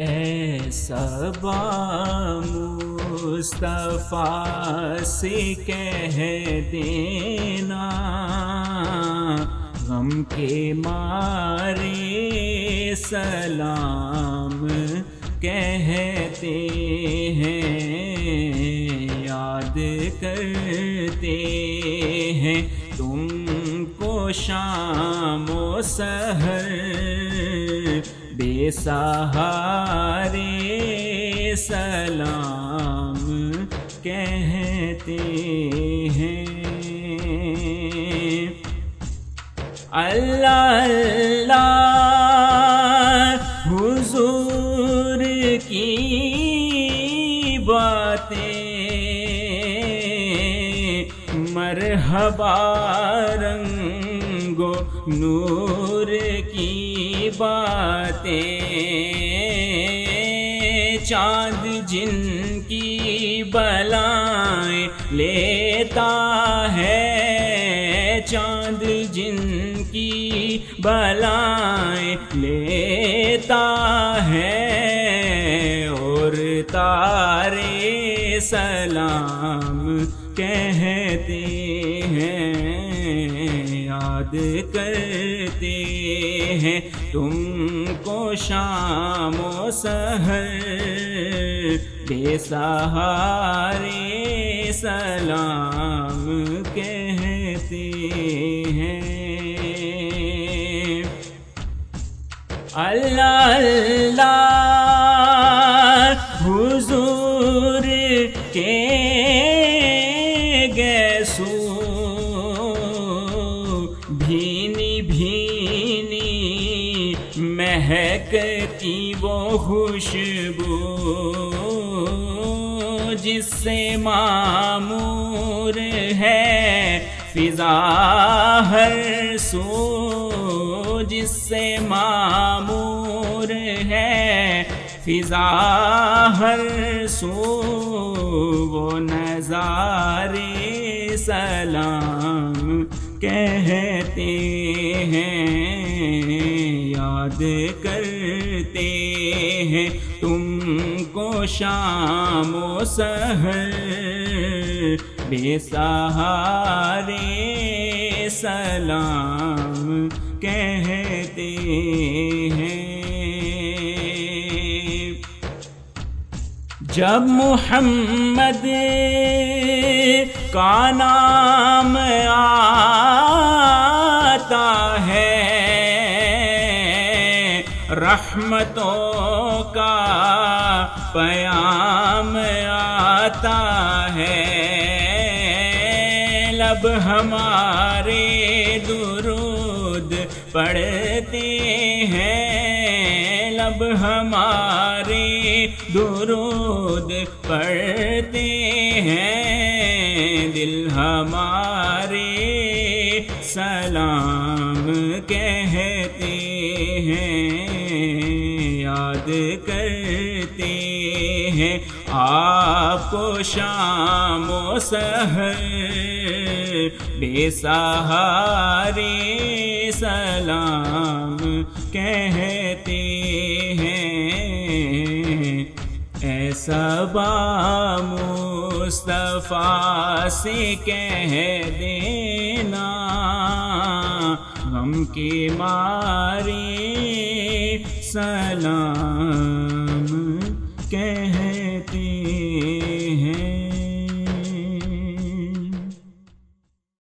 اے صبا مصطفیٰ سے کہہ دینا، غم کے مارے سلام کہتے ہیں، یاد کرتے ہیں تم کو شام و سحر، بے سہارے سلام کہتے ہیں۔ اللہ اللہ حضور کی باتیں، مرحبا رنگ و نور کی باتیں، چاند جن کی بلائیں لیتا ہے، چاند جن کی بلائیں لیتا ہے، اور تارے سلام کہتے ہیں، یاد کرتے ہیں تم کو شام و سحر، بے سہارے سلام کہتے ہیں۔ اللہ اللہ حضور کے گیسو، بھینی بھینی مہکتی وہ خوشبو، جس سے معمور ہے فضا ہر سو، جس سے معمور ہے فضا ہر سو، وہ نظارے سلام کہتے ہیں، یاد کرتے ہیں تم کو شام و سحر، بے سہارے سلام کہتے ہیں۔ جب محمد کا نام آتا ہے، رحمتوں کا پیام آتا ہے، لب ہمارے درود پڑھتے ہیں، لب ہمارے درود پڑھتے ہیں، دل ہمارے سلام کہتے ہیں، یاد کرتے ہیں آپ کو شام و سحر، بے سہارے سلام کہتے ہیں۔ اے صبا مصطفیٰ سے کہہ دینا، غم کے مارے سلام کہتے